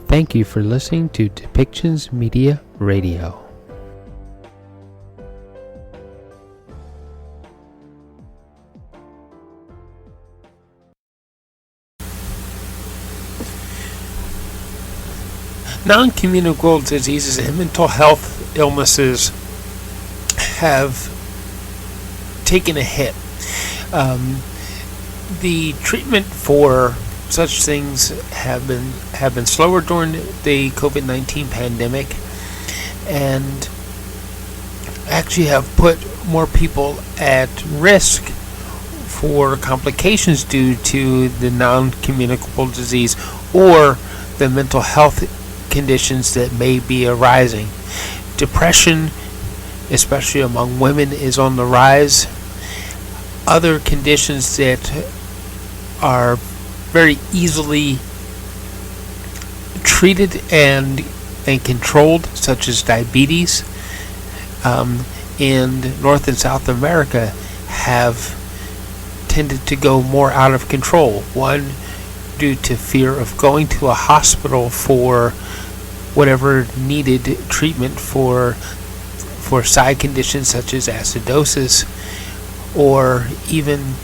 Thank you for listening to Depictions Media Radio. Non-communicable diseases and mental health illnesses have taken a hit. The treatment for such things have been slower during the COVID-19 pandemic, and actually have put more people at risk for complications due to the non-communicable disease or the mental health conditions that may be arising. Depression, especially among women, is on the rise. Other conditions that are very easily treated and controlled, such as diabetes, in North and South America, have tended to go more out of control. One, due to fear of going to a hospital for whatever needed treatment for side conditions such as acidosis, or even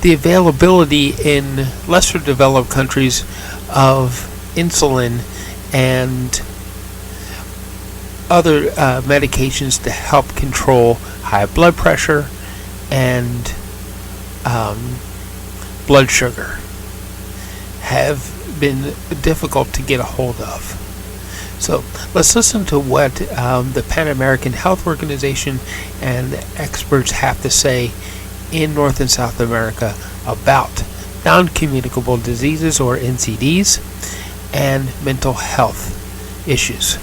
the availability in lesser developed countries of insulin and other medications to help control high blood pressure and blood sugar have been difficult to get a hold of. So let's listen to what the Panamerica Health Organization and experts have to say in North and South America about non-communicable diseases, or NCDs, and mental health issues.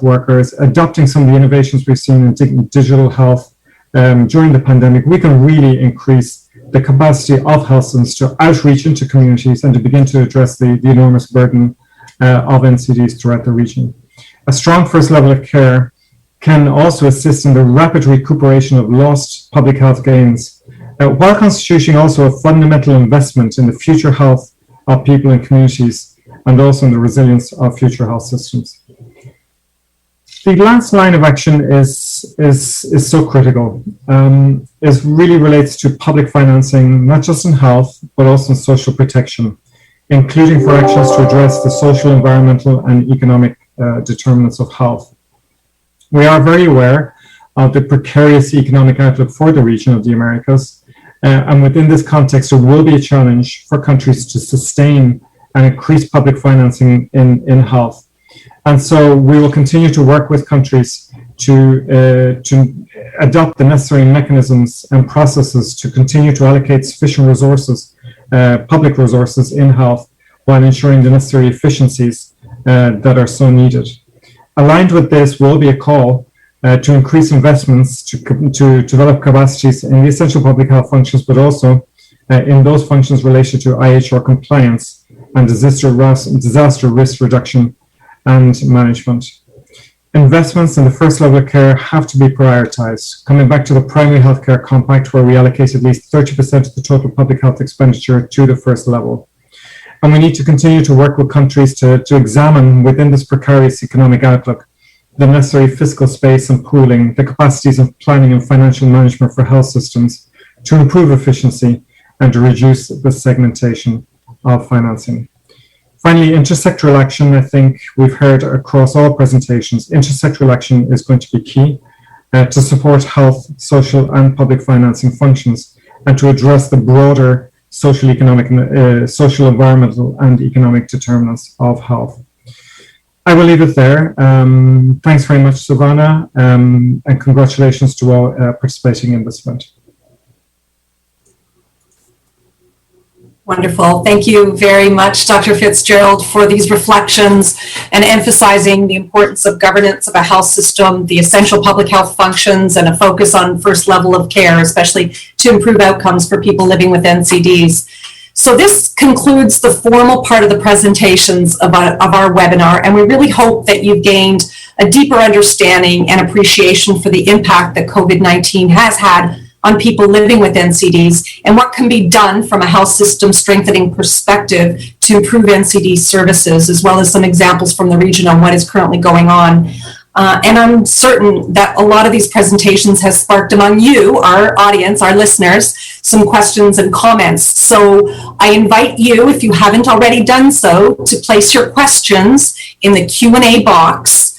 Workers adopting some of the innovations we've seen in digital health during the pandemic, we can really increase the capacity of health systems to outreach into communities and to begin to address the enormous burden of NCDs throughout the region. A strong first level of care can also assist in the rapid recuperation of lost public health gains, while constituting also a fundamental investment in the future health of people and communities, and also in the resilience of future health systems. The last line of action is so critical. It really relates to public financing, not just in health, but also in social protection, including for actions to address the social, environmental, and economic determinants of health. We are very aware of the precarious economic outlook for the region of the Americas, and within this context, it will be a challenge for countries to sustain and increase public financing in health. And so we will continue to work with countries to adopt the necessary mechanisms and processes to continue to allocate sufficient resources, public resources in health, while ensuring the necessary efficiencies that are so needed. Aligned with this will be a call to increase investments to develop capacities in the essential public health functions, but also in those functions related to IHR compliance and disaster risk reduction and management. Investments in the first level of care have to be prioritized. Coming back to the Primary Healthcare Compact, where we allocate at least 30% of the total public health expenditure to the first level. And we need to continue to work with countries to examine within this precarious economic outlook the necessary fiscal space and pooling, the capacities of planning and financial management for health systems to improve efficiency and to reduce the segmentation of financing. Finally, intersectoral action. I think we've heard across all presentations, intersectoral action is going to be key to support health, social, and public financing functions, and to address the broader social, economic, social, environmental, and economic determinants of health. I will leave it there. Thanks very much, Savannah, and congratulations to all participating in this event. Wonderful. Thank you very much, Dr. Fitzgerald, for these reflections and emphasizing the importance of governance of a health system, the essential public health functions, and a focus on first level of care, especially to improve outcomes for people living with NCDs. So this concludes the formal part of the presentations of our webinar, and we really hope that you've gained a deeper understanding and appreciation for the impact that COVID-19 has had on people living with NCDs and what can be done from a health system strengthening perspective to improve NCD services, as well as some examples from the region on what is currently going on. And I'm certain that a lot of these presentations has sparked among you, our audience, our listeners, some questions and comments. So I invite you, if you haven't already done so, to place your questions in the Q&A box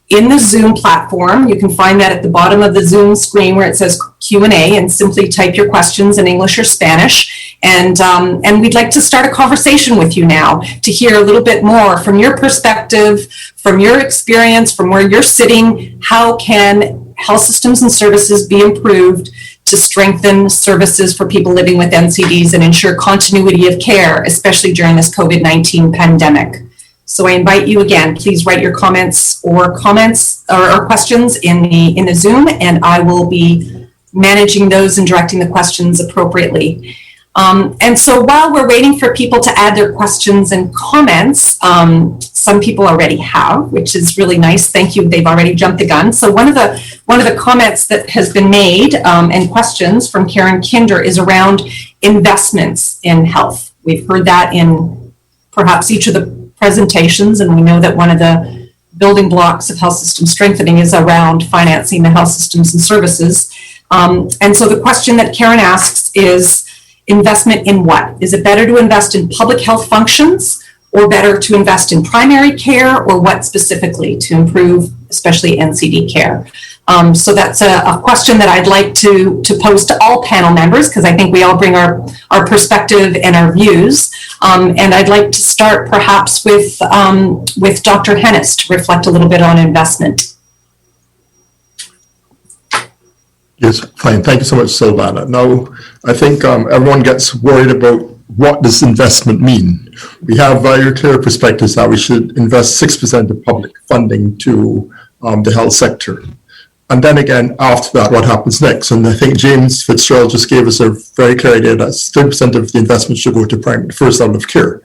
in the Zoom platform. You can find that at the bottom of the Zoom screen where it says Q&A, and simply type your questions in English or Spanish. And we'd like to start a conversation with you now to hear a little bit more from your perspective, from your experience, from where you're sitting. How can health systems and services be improved to strengthen services for people living with NCDs and ensure continuity of care, especially during this COVID-19 pandemic? So I invite you again, please write your comments or questions in the Zoom, and I will be managing those and directing the questions appropriately. And so while we're waiting for people to add their questions and comments, some people already have, which is really nice. Thank you. They've already jumped the gun. So one of the comments that has been made and questions from Karen Kinder is around investments in health. We've heard that in perhaps each of the presentations, and we know that one of the building blocks of health system strengthening is around financing the health systems and services. And so the question that Karen asks is, investment in what? Is it better to invest in public health functions, or better to invest in primary care, or what specifically to improve, especially NCD care? So that's a question that I'd like to pose to all panel members, because I think we all bring our perspective and our views. And I'd like to start perhaps with Dr. Hennis to reflect a little bit on investment. Yes, fine. Thank you so much, Silvana. Now, I think everyone gets worried about what does investment mean. We have very clear perspectives that we should invest 6% of public funding to the health sector. And then again, after that, what happens next? And I think James Fitzgerald just gave us a very clear idea that 30% of the investment should go to primary, first level of care.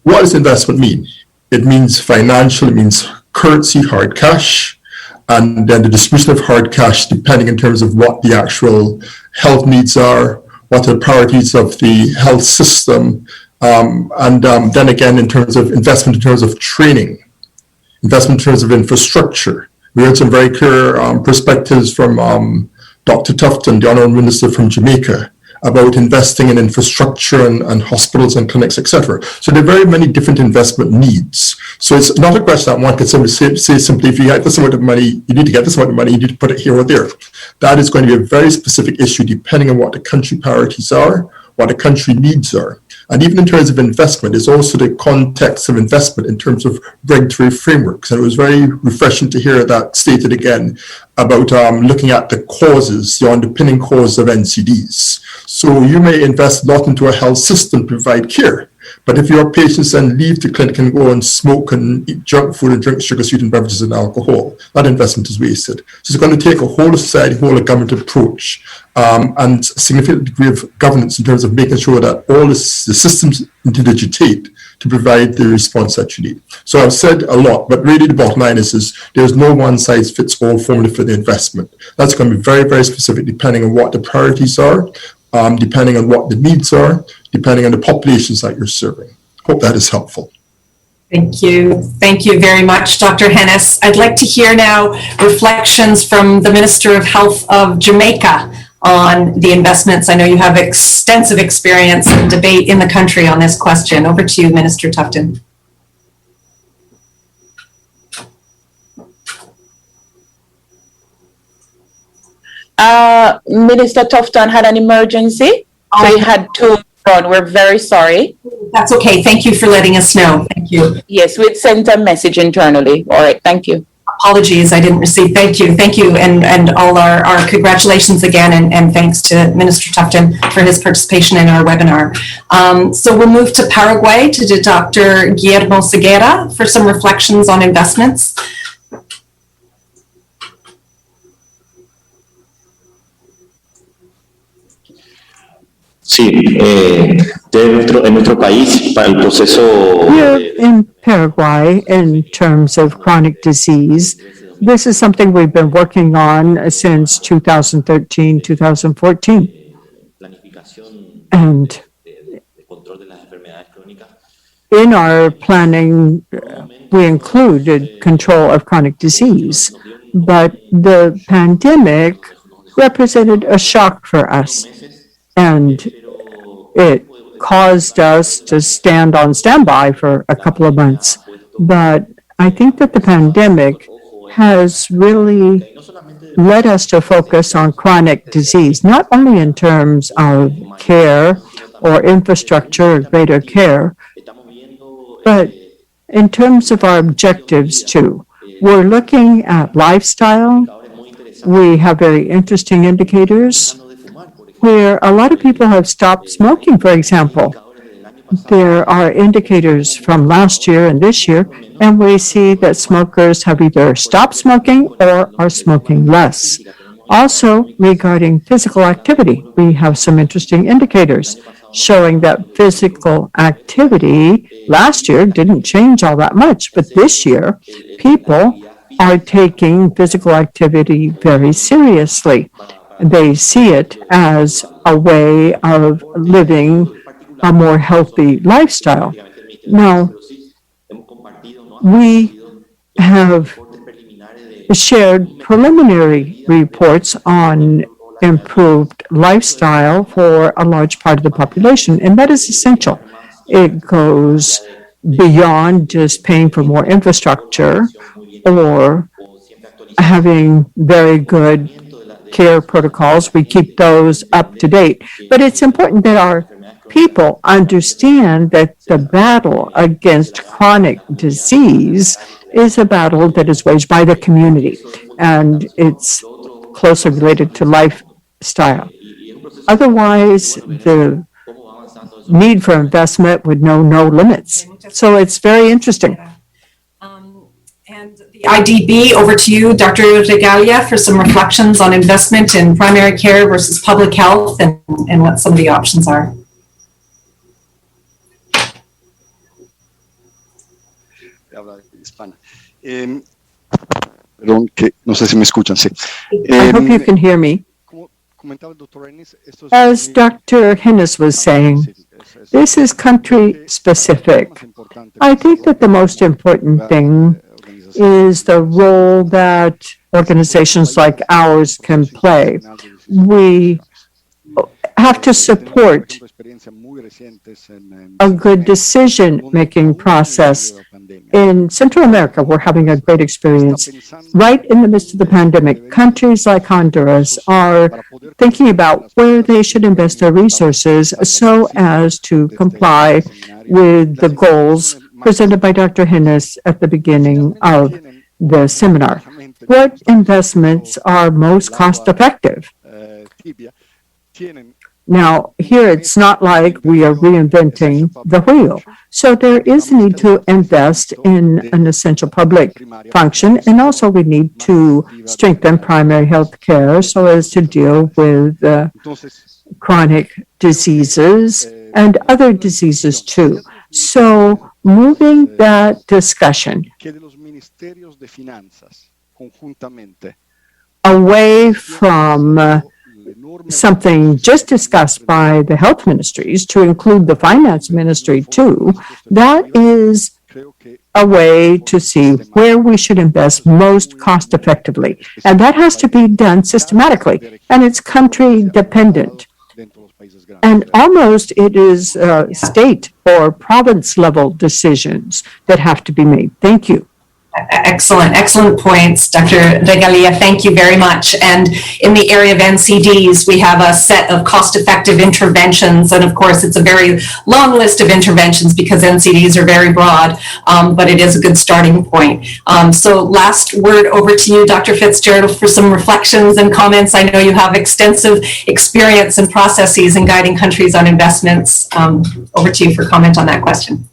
What does investment mean? It means financial, it means currency, hard cash, and then the distribution of hard cash depending in terms of what the actual health needs are, what are the priorities of the health system, and then again in terms of investment in terms of training, investment in terms of infrastructure. We heard some very clear perspectives from Dr. Tufton, the Honourable Minister from Jamaica, about investing in infrastructure and hospitals and clinics, etc. So there are very many different investment needs. So it's not a question that one can say simply, if you have this amount of money, you need to get this amount of money, you need to put it here or there. That is going to be a very specific issue depending on what the country priorities are, what the country needs are. And even in terms of investment, it's also the context of investment in terms of regulatory frameworks. And it was very refreshing to hear that stated again about looking at the causes, the underpinning causes of NCDs. So you may invest a lot into a health system to provide care, but if your patients then leave the clinic and go and smoke and eat junk food and drink sugar-sweetened beverages and alcohol, that investment is wasted. So it's going to take a whole of society, whole of government approach, and a significant degree of governance in terms of making sure that all the systems interdigitate to provide the response that you need. So I've said a lot, but really the bottom line is there's no one-size-fits-all formula for the investment. That's going to be very, very specific depending on what the priorities are, depending on what the needs are, depending on the populations that you're serving. Hope that is helpful. Thank you. Thank you very much, Dr. Hennis. I'd like to hear now reflections from the Minister of Health of Jamaica on the investments. I know you have extensive experience and debate in the country on this question. Over to you, Minister Tufton. Minister Tufton had an emergency, so he had to run. We're very sorry. That's okay. Thank you for letting us know. Thank you. Yes, we'd sent a message internally. All right, thank you. Apologies, I didn't receive. Thank you, and all our congratulations again, and thanks to Minister Tufton for his participation in our webinar. So we'll move to Paraguay to Dr. Guillermo Ceguera for some reflections on investments. Sí, en nuestro país para el proceso. Here in Paraguay, in terms of chronic disease, this is something we've been working on since 2013, 2014. And in our planning, we included control of chronic disease, but the pandemic represented a shock for us, and it caused us to stand on standby for a couple of months. But I think that the pandemic has really led us to focus on chronic disease, not only in terms of care or infrastructure or greater care, but in terms of our objectives too. We're looking at lifestyle. We have very interesting indicators where a lot of people have stopped smoking, for example. There are indicators from last year and this year, and we see that smokers have either stopped smoking or are smoking less. Also, regarding physical activity, we have some interesting indicators showing that physical activity last year didn't change all that much, but this year, people are taking physical activity very seriously. They see it as a way of living a more healthy lifestyle. Now, we have shared preliminary reports on improved lifestyle for a large part of the population, and that is essential. It goes beyond just paying for more infrastructure or having very good care protocols. We keep those up to date. But it's important that our people understand that the battle against chronic disease is a battle that is waged by the community, and it's closely related to lifestyle. Otherwise, the need for investment would know no limits. So it's very interesting. And the IDB, over to you, Dr. Regalia, for some reflections on investment in primary care versus public health and what some of the options are. Perdón, que no sé si me escuchan, sí. I hope you can hear me. As Dr. Hennis was saying, this is country specific. I think that the most important thing is the role that organizations like ours can play. We have to support a good decision-making process. In Central America, we're having a great experience. Right in the midst of the pandemic, countries like Honduras are thinking about where they should invest their resources so as to comply with the goals presented by Dr. Hennis at the beginning of the seminar. What investments are most cost-effective? Now, here it's not like we are reinventing the wheel. So there is a need to invest in an essential public function, and also we need to strengthen primary health care so as to deal with chronic diseases and other diseases too. So moving that discussion away from something just discussed by the health ministries to include the finance ministry too, that is a way to see where we should invest most cost effectively. And that has to be done systematically, and it's country dependent. And almost it is state or province level decisions that have to be made. Thank you. Excellent points, Dr. Regalia. Thank you very much. And in the area of NCDs, we have a set of cost-effective interventions. And of course, it's a very long list of interventions because NCDs are very broad, but it is a good starting point. So last word over to you, Dr. Fitzgerald, for some reflections and comments. I know you have extensive experience and processes in guiding countries on investments. Over to you for comment on that question.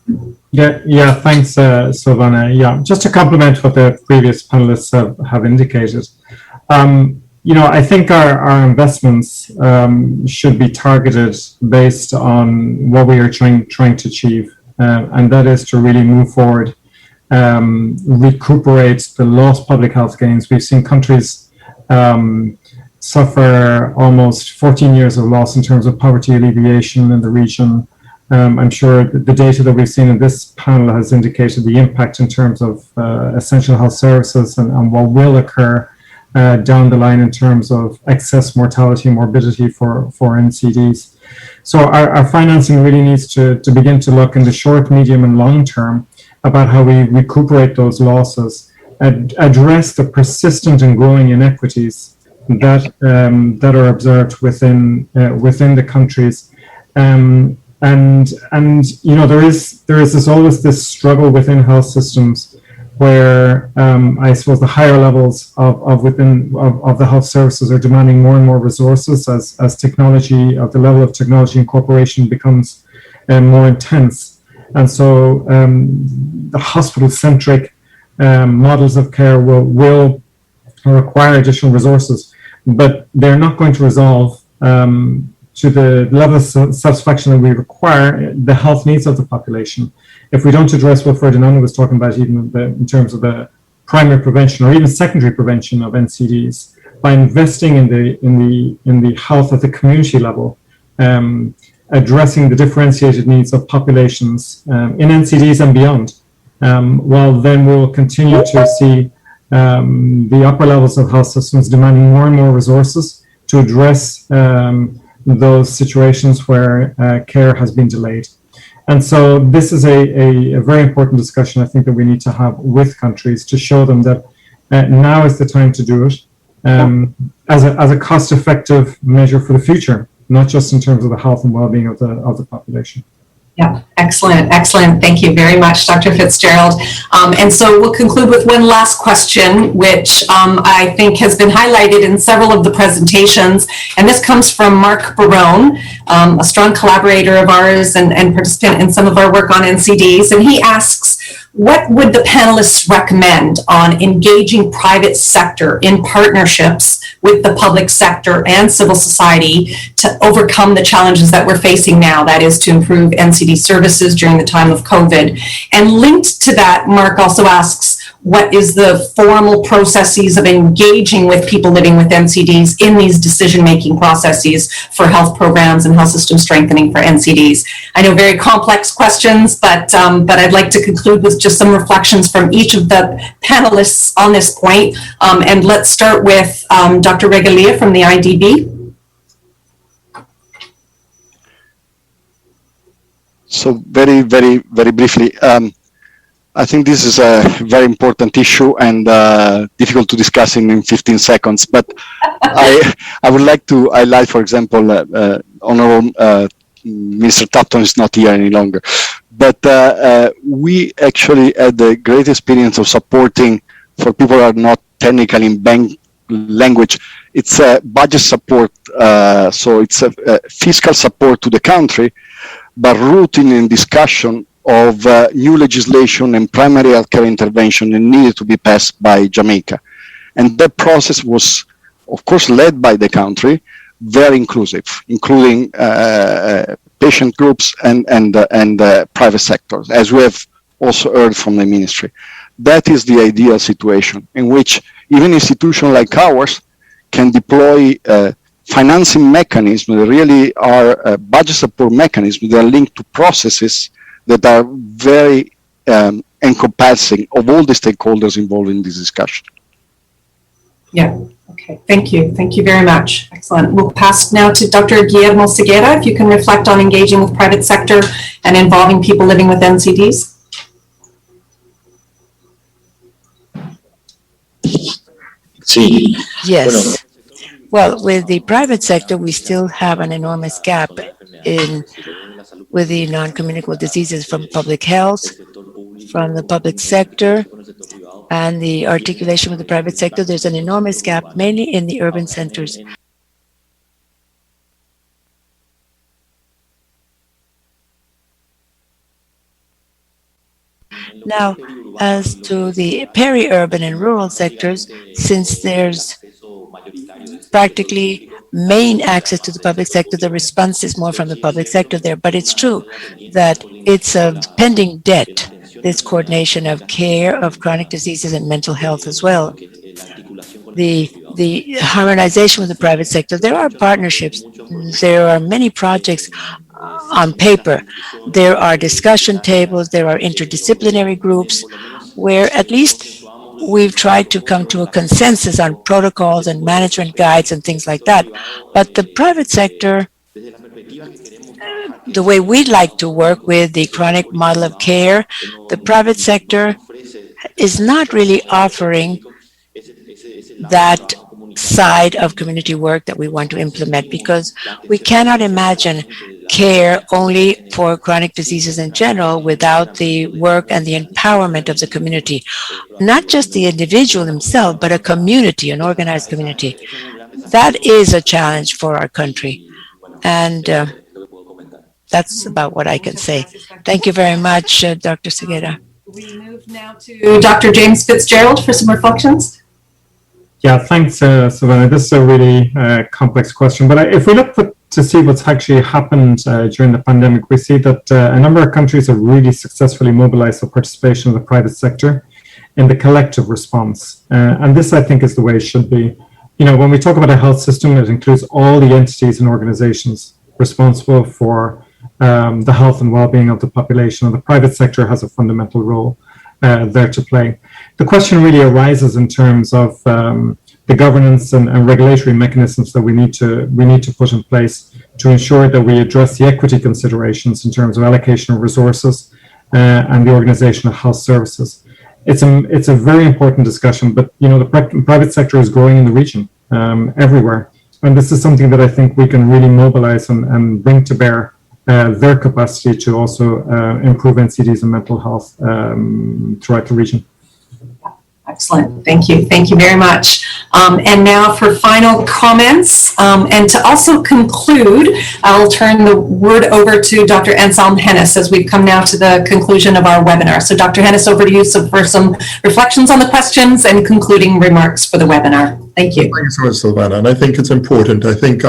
Yeah, thanks, Silvana. Yeah, just to complement what the previous panelists have indicated. I think our investments should be targeted based on what we are trying to achieve, and that is to really move forward, recuperate the lost public health gains. We've seen countries suffer almost 14 years of loss in terms of poverty alleviation in the region. I'm sure the data that we've seen in this panel has indicated the impact in terms of essential health services and what will occur down the line in terms of excess mortality and morbidity for NCDs. So our financing really needs to begin to look in the short, medium, and long term about how we recuperate those losses, address the persistent and growing inequities that are observed within the countries, and there is always this struggle within health systems where I suppose the higher levels of the health services are demanding more and more resources as technology, the level of technology incorporation becomes more intense, and so the hospital-centric models of care will require additional resources, but they're not going to resolve to the level of satisfaction that we require the health needs of the population. If we don't address what Ferdinando was talking about, even in terms of the primary prevention or even secondary prevention of NCDs, by investing in the health at the community level, addressing the differentiated needs of populations in NCDs and beyond, well, then we'll continue to see the upper levels of health systems demanding more and more resources to address those situations where care has been delayed. And so this is a very important discussion I think that we need to have with countries to show them that now is the time to do it as a cost-effective measure for the future, not just in terms of the health and well-being of the population. Yeah, excellent, excellent. Thank you very much, Dr. Fitzgerald. And so we'll conclude with one last question, which I think has been highlighted in several of the presentations. And this comes from Mark Barone, a strong collaborator of ours and participant in some of our work on NCDs. And he asks, what would the panelists recommend on engaging private sector in partnerships with the public sector and civil society to overcome the challenges that we're facing now, that is to improve NCD services during the time of COVID? And linked to that, Mark also asks, what is the formal processes of engaging with people living with NCDs in these decision-making processes for health programs and health system strengthening for NCDs? I know very complex questions, but I'd like to conclude with just some reflections from each of the panelists on this point. And let's start with Dr. Regalia from the IDB. So very, very, very briefly, I think this is a very important issue and difficult to discuss in 15 seconds. But I would like to highlight, for example, Honorable Minister Tapton is not here any longer. But we actually had the great experience of supporting, for people who are not technical in bank language, it's a budget support. So it's a fiscal support to the country, but rooted in discussion of new legislation and primary healthcare intervention that needed to be passed by Jamaica. And that process was, of course, led by the country, very inclusive, including patient groups and private sectors, as we have also heard from the ministry. That is the ideal situation in which even institutions like ours can deploy financing mechanisms that really are budget support mechanisms that are linked to processes that are very encompassing of all the stakeholders involved in this discussion. Yeah, okay, thank you. Thank you very much. Excellent. We'll pass now to Dr. Guillermo Seguera, if you can reflect on engaging with private sector and involving people living with NCDs. Yes. Well, with the private sector, we still have an enormous gap with the non-communicable diseases from public health, from the public sector, and the articulation with the private sector. There's an enormous gap, mainly in the urban centers. Now, as to the peri-urban and rural sectors, since there's practically main access to the public sector, the response is more from the public sector there. But it's true that it's a pending debt, this coordination of care of chronic diseases and mental health as well. The harmonization with the private sector, there are partnerships, there are many projects on paper, there are discussion tables, there are interdisciplinary groups where at least we've tried to come to a consensus on protocols and management guides and things like that. But the private sector, the way we'd like to work with the chronic model of care, the private sector is not really offering that side of community work that we want to implement, because we cannot imagine care only for chronic diseases in general without the work and the empowerment of the community. Not just the individual himself, but a community, an organized community. That is a challenge for our country. And that's about what I can say. Thank you very much, Dr. Seguera. We move now to Dr. James Fitzgerald for some reflections. Yeah, thanks, Savannah. This is a really complex question, but if we look to see what's actually happened during the pandemic, we see that a number of countries have really successfully mobilized the participation of the private sector in the collective response. And this, I think, is the way it should be. You know, when we talk about a health system, it includes all the entities and organizations responsible for the health and well-being of the population, and the private sector has a fundamental role there to play. The question really arises in terms of the governance and regulatory mechanisms that we need to put in place to ensure that we address the equity considerations in terms of allocation of resources and the organization of health services. It's a very important discussion, but you know, the private sector is growing in the region everywhere, and this is something that I think we can really mobilize and bring to bear their capacity to also improve NCDs and mental health throughout the region. Excellent. Thank you. Thank you very much. And now for final comments, and to also conclude, I'll turn the word over to Dr. Anselm Hennis as we've come now to the conclusion of our webinar. So Dr. Hennis, over to you for some reflections on the questions and concluding remarks for the webinar. Thank you. Thank you so much, Silvana. And I think it's important. I think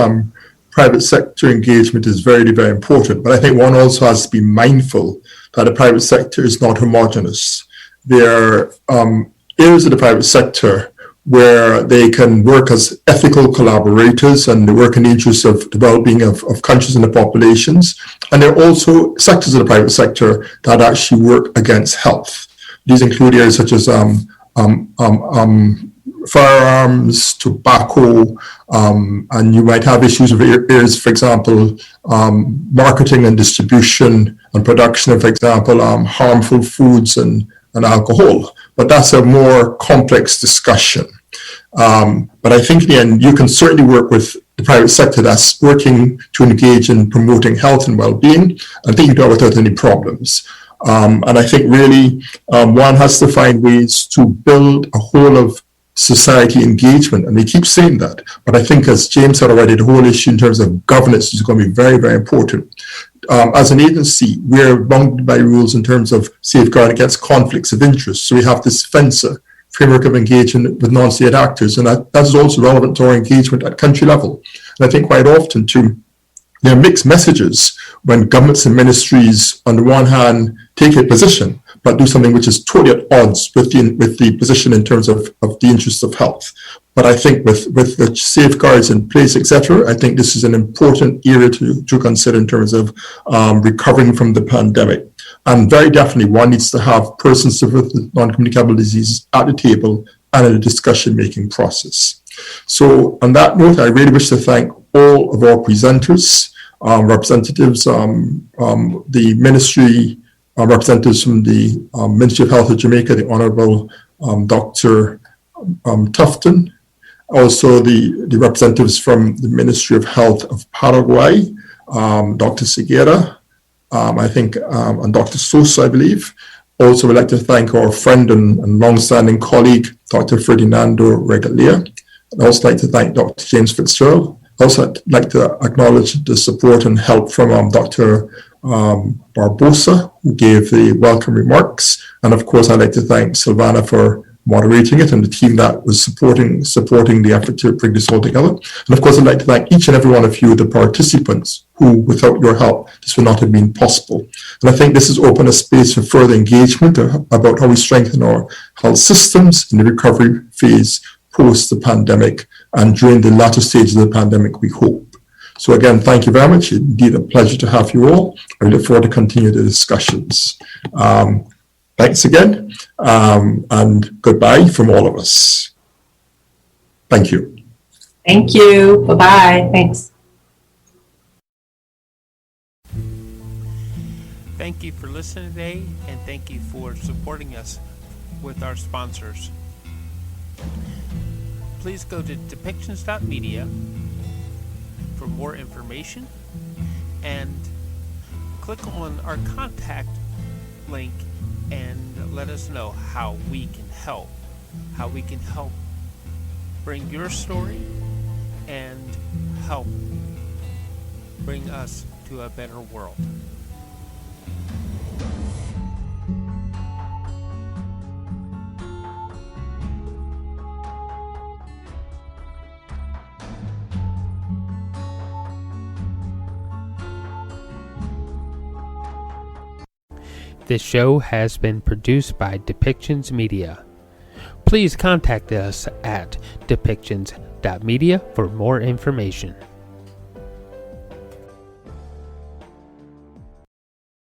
private sector engagement is very, very important, but I think one also has to be mindful that the private sector is not homogenous. There are areas of the private sector where they can work as ethical collaborators and they work in the interest of the well-being of countries and the populations. And there are also sectors of the private sector that actually work against health. These include areas such as firearms, tobacco, and you might have issues of areas, for example, marketing and distribution and production of, for example, harmful foods and alcohol. But that's a more complex discussion. But I think in the end, you can certainly work with the private sector that's working to engage in promoting health and well-being. I think you do it without any problems. And I think really one has to find ways to build a whole of society engagement, and they keep saying that. But I think, as James said already, the whole issue in terms of governance is going to be very, very important. As an agency, we're bound by rules in terms of safeguarding against conflicts of interest. So we have this FENSA, framework of engagement with non-state actors, and that is also relevant to our engagement at country level. And I think quite often too, there are mixed messages when governments and ministries, on the one hand, take a position, but do something which is totally at odds with the position in terms of the interests of health. But I think with the safeguards in place, etc., I think this is an important area to consider in terms of recovering from the pandemic. And very definitely, one needs to have persons with non-communicable diseases at the table and in the discussion-making process. So on that note, I really wish to thank all of our presenters, representatives, the ministry, representatives from the Ministry of Health of Jamaica, the Honorable Dr. Tufton, also the representatives from the Ministry of Health of Paraguay, Dr. Seguera, I think, and Dr. Sosa, I believe. Also, we'd like to thank our friend and long-standing colleague, Dr. Ferdinando Regalia. I'd also like to thank Dr. James Fitzgerald. I'd also like to acknowledge the support and help from Dr. Barbosa, who gave the welcome remarks. And of course, I'd like to thank Silvana for moderating it and the team that was supporting the effort to bring this all together. And of course, I'd like to thank each and every one of you, the participants, who, without your help, this would not have been possible. And I think this has opened a space for further engagement about how we strengthen our health systems in the recovery phase post the pandemic and during the latter stages of the pandemic, we hope. So again, thank you very much. Indeed, a pleasure to have you all. I look forward to continue the discussions. Thanks again, and goodbye from all of us. Thank you. Thank you. Bye-bye. Thanks. Thank you for listening today, and thank you for supporting us with our sponsors. Please go to depictions.media for more information, and click on our contact link and let us know how we can help bring your story and help bring us to a better world. This show has been produced by Depictions Media. Please contact us at depictions.media for more information.